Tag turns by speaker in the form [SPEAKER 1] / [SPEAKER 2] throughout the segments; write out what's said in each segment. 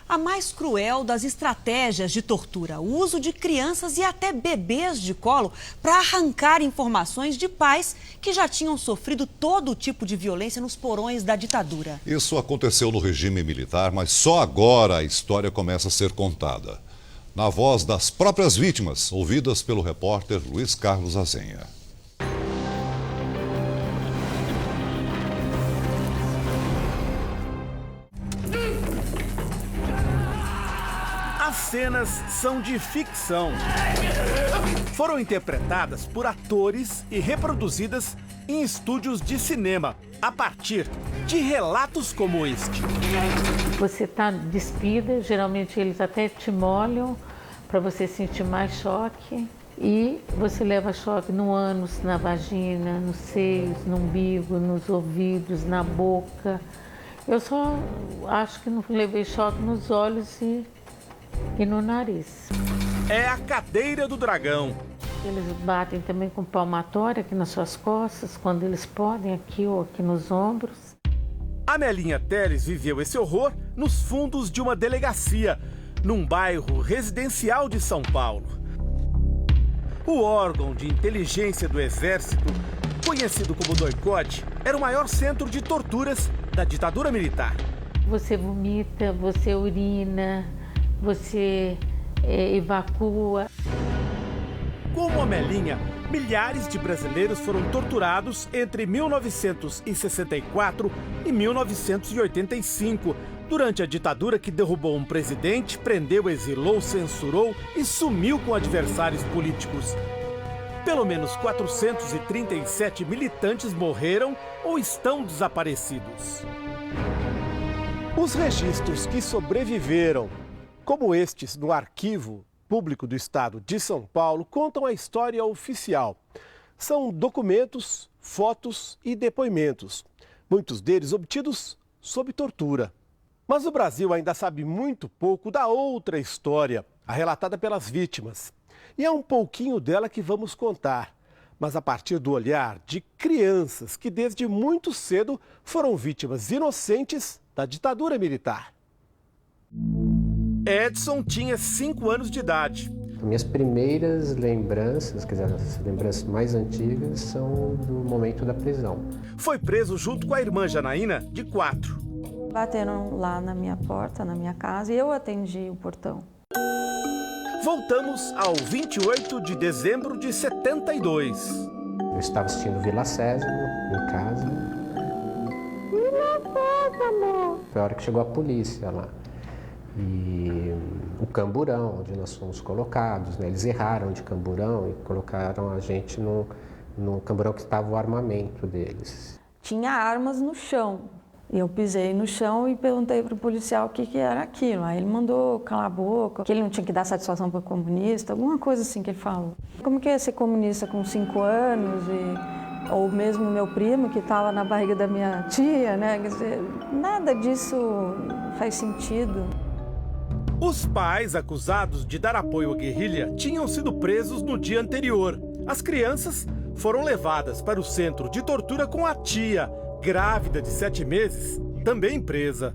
[SPEAKER 1] A mais cruel das estratégias de tortura, o uso de crianças e até bebês de colo para arrancar informações de pais que já tinham sofrido todo tipo de violência nos porões da ditadura.
[SPEAKER 2] Isso aconteceu no regime militar, mas só agora a história começa a ser contada. Na voz das próprias vítimas, ouvidas pelo repórter Luiz Carlos Azenha.
[SPEAKER 3] As cenas são de ficção. Foram interpretadas por atores e reproduzidas em estúdios de cinema, a partir de relatos como este.
[SPEAKER 4] Você está despida, geralmente eles até te molham para você sentir mais choque. E você leva choque no ânus, na vagina, nos seios, no umbigo, nos ouvidos, na boca. Eu só acho que não levei choque nos olhos e no nariz.
[SPEAKER 3] É a cadeira do dragão.
[SPEAKER 4] Eles batem também com palmatória aqui nas suas costas, quando eles podem, aqui ou aqui nos ombros.
[SPEAKER 3] Amelinha Teles viveu esse horror nos fundos de uma delegacia, num bairro residencial de São Paulo. O órgão de inteligência do Exército, conhecido como DOI-CODE, era o maior centro de torturas da ditadura militar.
[SPEAKER 4] Você vomita, você urina, você evacua.
[SPEAKER 3] Como Amelinha, milhares de brasileiros foram torturados entre 1964 e 1985, durante a ditadura que derrubou um presidente, prendeu, exilou, censurou e sumiu com adversários políticos. Pelo menos 437 militantes morreram ou estão desaparecidos. Os registros que sobreviveram, como estes no Arquivo Público do Estado de São Paulo, contam a história oficial. São documentos, fotos e depoimentos, muitos deles obtidos sob tortura. Mas o Brasil ainda sabe muito pouco da outra história, a relatada pelas vítimas. E é um pouquinho dela que vamos contar, mas a partir do olhar de crianças que desde muito cedo foram vítimas inocentes da ditadura militar. Edson tinha 5 anos de idade.
[SPEAKER 5] Minhas primeiras lembranças, quer dizer, as lembranças mais antigas, são do momento da prisão.
[SPEAKER 3] Foi preso junto com a irmã Janaína, de 4.
[SPEAKER 6] Bateram lá na minha porta, na minha casa, e eu atendi o portão.
[SPEAKER 3] Voltamos ao 28 de dezembro de 72.
[SPEAKER 5] Eu estava assistindo Vila Sésamo, em casa. Foi a hora que chegou a polícia lá. E o camburão, onde nós fomos colocados, né? Eles erraram de camburão e colocaram a gente no camburão que estava o armamento deles.
[SPEAKER 6] Tinha armas no chão. Eu pisei no chão e perguntei para o policial o que era aquilo. Aí ele mandou calar a boca, que ele não tinha que dar satisfação para comunista, alguma coisa assim que ele falou. Como que é ser comunista com 5 anos? Ou mesmo meu primo, que estava na barriga da minha tia, né? Quer dizer, nada disso faz sentido.
[SPEAKER 3] Os pais acusados de dar apoio à guerrilha tinham sido presos no dia anterior. As crianças foram levadas para o centro de tortura com a tia, grávida de 7 meses, também presa.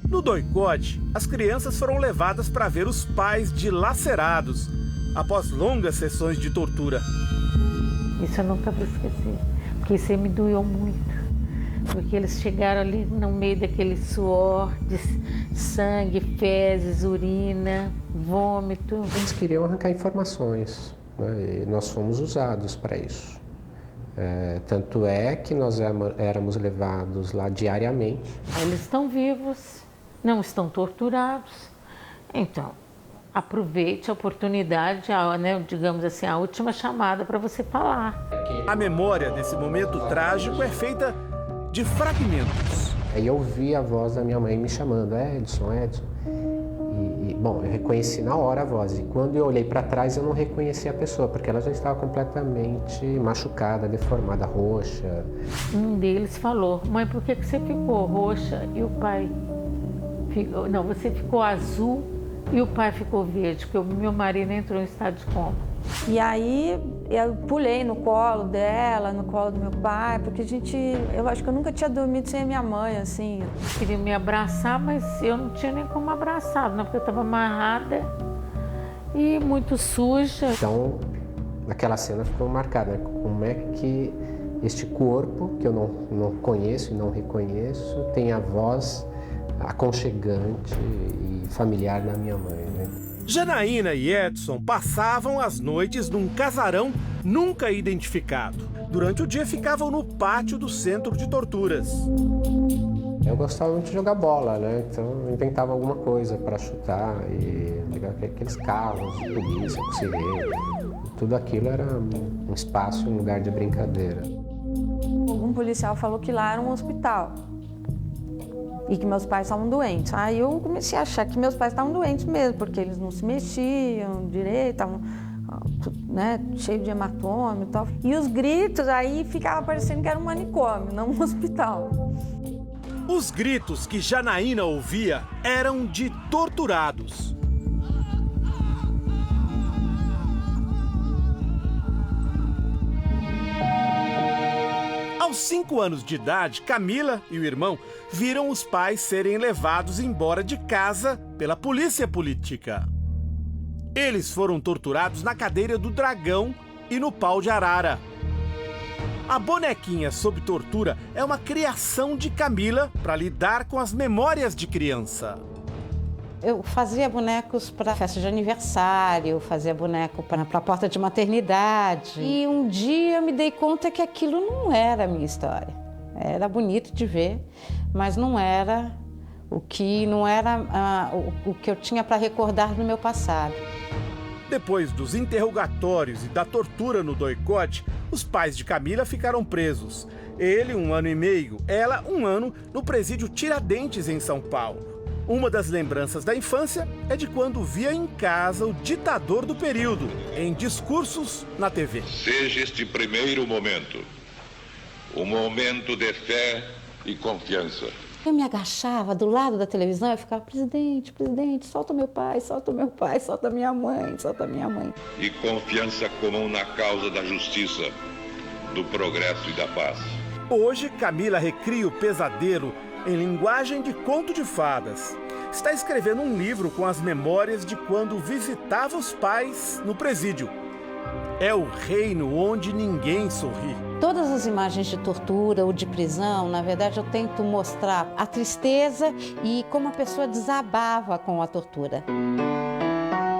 [SPEAKER 3] No DOI-CODE, as crianças foram levadas para ver os pais dilacerados, após longas sessões de tortura.
[SPEAKER 4] Isso eu nunca vou esquecer, porque isso aí me doeu muito. Porque eles chegaram ali no meio daquele suor de sangue, fezes, urina, vômito.
[SPEAKER 5] Eles queriam arrancar informações, né? E nós fomos usados para isso. Tanto é que nós éramos levados lá diariamente.
[SPEAKER 4] Eles estão vivos, não estão torturados. Então, aproveite a oportunidade, né, digamos assim, a última chamada para você falar.
[SPEAKER 3] A memória desse momento trágico é feita de fragmentos.
[SPEAKER 5] Aí eu ouvi a voz da minha mãe me chamando, Edson, Edson. Bom, eu reconheci na hora a voz. E quando eu olhei para trás, eu não reconheci a pessoa, porque ela já estava completamente machucada, deformada, roxa.
[SPEAKER 4] Um deles falou, mãe, por que você ficou roxa e o pai ficou... Não, você ficou azul e o pai ficou verde, porque o meu marido entrou em estado de coma.
[SPEAKER 6] E aí Eu pulei no colo dela, no colo do meu pai, porque eu acho que eu nunca tinha dormido sem a minha mãe, assim.
[SPEAKER 4] Queria me abraçar, mas eu não tinha nem como abraçar, não, porque eu estava amarrada e muito suja.
[SPEAKER 5] Então, aquela cena ficou marcada, né? Como é que este corpo, que eu não conheço e não reconheço, tem a voz aconchegante e familiar da minha mãe, né?
[SPEAKER 3] Janaína e Edson passavam as noites num casarão nunca identificado. Durante o dia ficavam no pátio do centro de torturas.
[SPEAKER 5] Eu gostava muito de jogar bola, né? Então eu inventava alguma coisa para chutar e pegar aqueles carros de polícia com sirene. Tudo aquilo era um espaço, um lugar de brincadeira.
[SPEAKER 6] Um policial falou que lá era um hospital e que meus pais estavam doentes. Aí eu comecei a achar que meus pais estavam doentes mesmo, porque eles não se mexiam direito, estavam, né, cheios de hematoma e tal. E os gritos aí ficava parecendo que era um manicômio, não um hospital.
[SPEAKER 3] Os gritos que Janaína ouvia eram de torturados. Aos 5 anos de idade, Camila e o irmão viram os pais serem levados embora de casa pela polícia política. Eles foram torturados na cadeira do Dragão e no pau de arara. A bonequinha sob tortura é uma criação de Camila para lidar com as memórias de criança.
[SPEAKER 7] Eu fazia bonecos para festa de aniversário, fazia boneco para a porta de maternidade. E um dia eu me dei conta que aquilo não era a minha história. Era bonito de ver, mas não era o que eu tinha para recordar do meu passado.
[SPEAKER 3] Depois dos interrogatórios e da tortura no doicote, os pais de Camila ficaram presos. Ele 1 ano e meio, ela 1 ano no presídio Tiradentes, em São Paulo. Uma das lembranças da infância é de quando via em casa o ditador do período, em discursos na TV.
[SPEAKER 8] Seja este primeiro momento, um momento de fé e confiança.
[SPEAKER 7] Eu me agachava do lado da televisão e ficava, presidente, presidente, solta meu pai, solta meu pai, solta minha mãe, solta minha mãe.
[SPEAKER 8] E confiança comum na causa da justiça, do progresso e da paz.
[SPEAKER 3] Hoje, Camila recria o pesadelo em linguagem de conto de fadas. Está escrevendo um livro com as memórias de quando visitava os pais no presídio. É o reino onde ninguém sorri.
[SPEAKER 7] Todas as imagens de tortura ou de prisão, na verdade, eu tento mostrar a tristeza e como a pessoa desabava com a tortura.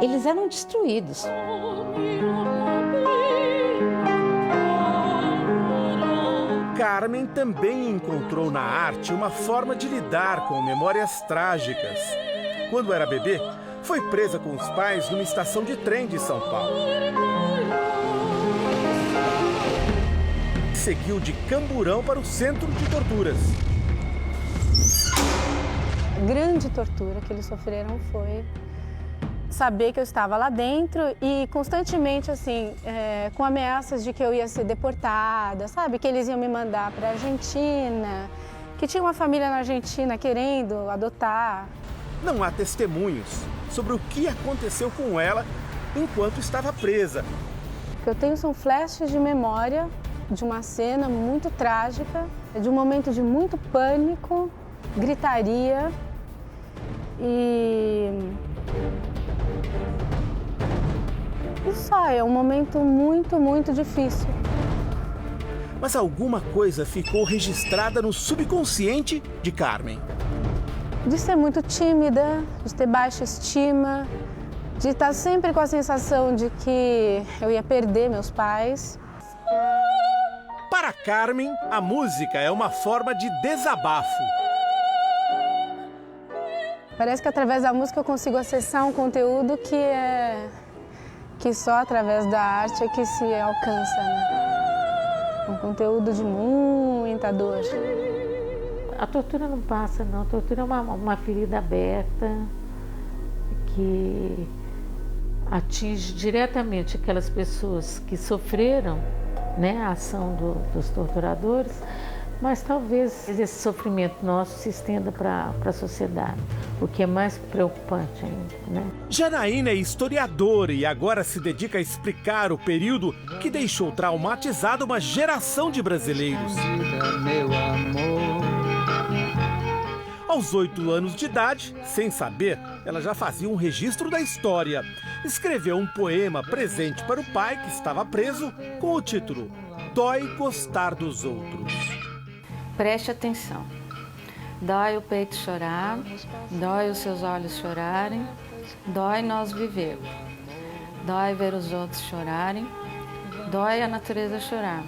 [SPEAKER 7] Eles eram destruídos.
[SPEAKER 3] Carmen também encontrou na arte uma forma de lidar com memórias trágicas. Quando era bebê, foi presa com os pais numa estação de trem de São Paulo. Seguiu de Camburão para o centro de torturas.
[SPEAKER 9] A grande tortura que eles sofreram foi saber que eu estava lá dentro e constantemente, assim, com ameaças de que eu ia ser deportada, sabe? Que eles iam me mandar para a Argentina, que tinha uma família na Argentina querendo adotar.
[SPEAKER 3] Não há testemunhos sobre o que aconteceu com ela enquanto estava presa.
[SPEAKER 9] O que eu tenho são flashes de memória de uma cena muito trágica, de um momento de muito pânico, gritaria e só, é um momento muito, muito difícil.
[SPEAKER 3] Mas alguma coisa ficou registrada no subconsciente de Carmen.
[SPEAKER 9] De ser muito tímida, de ter baixa estima, de estar sempre com a sensação de que eu ia perder meus pais.
[SPEAKER 3] Para Carmen, a música é uma forma de desabafo.
[SPEAKER 9] Parece que através da música eu consigo acessar um conteúdo que só através da arte é que se alcança, né? Um conteúdo de muita dor.
[SPEAKER 4] A tortura não passa, não. A tortura é uma ferida aberta que atinge diretamente aquelas pessoas que sofreram, né, a ação dos torturadores, Mas talvez esse sofrimento nosso se estenda para a sociedade, o que é mais preocupante ainda, né?
[SPEAKER 3] Janaína é historiadora e agora se dedica a explicar o período que deixou traumatizada uma geração de brasileiros. Aos 8 anos de idade, sem saber, ela já fazia um registro da história. Escreveu um poema presente para o pai, que estava preso, com o título Dói Gostar dos Outros.
[SPEAKER 4] Preste atenção. Dói o peito chorar, dói os seus olhos chorarem, dói nós viver. Dói ver os outros chorarem, dói a natureza chorar,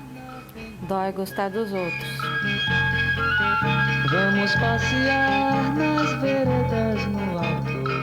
[SPEAKER 4] dói gostar dos outros.
[SPEAKER 10] Vamos passear nas veredas no alto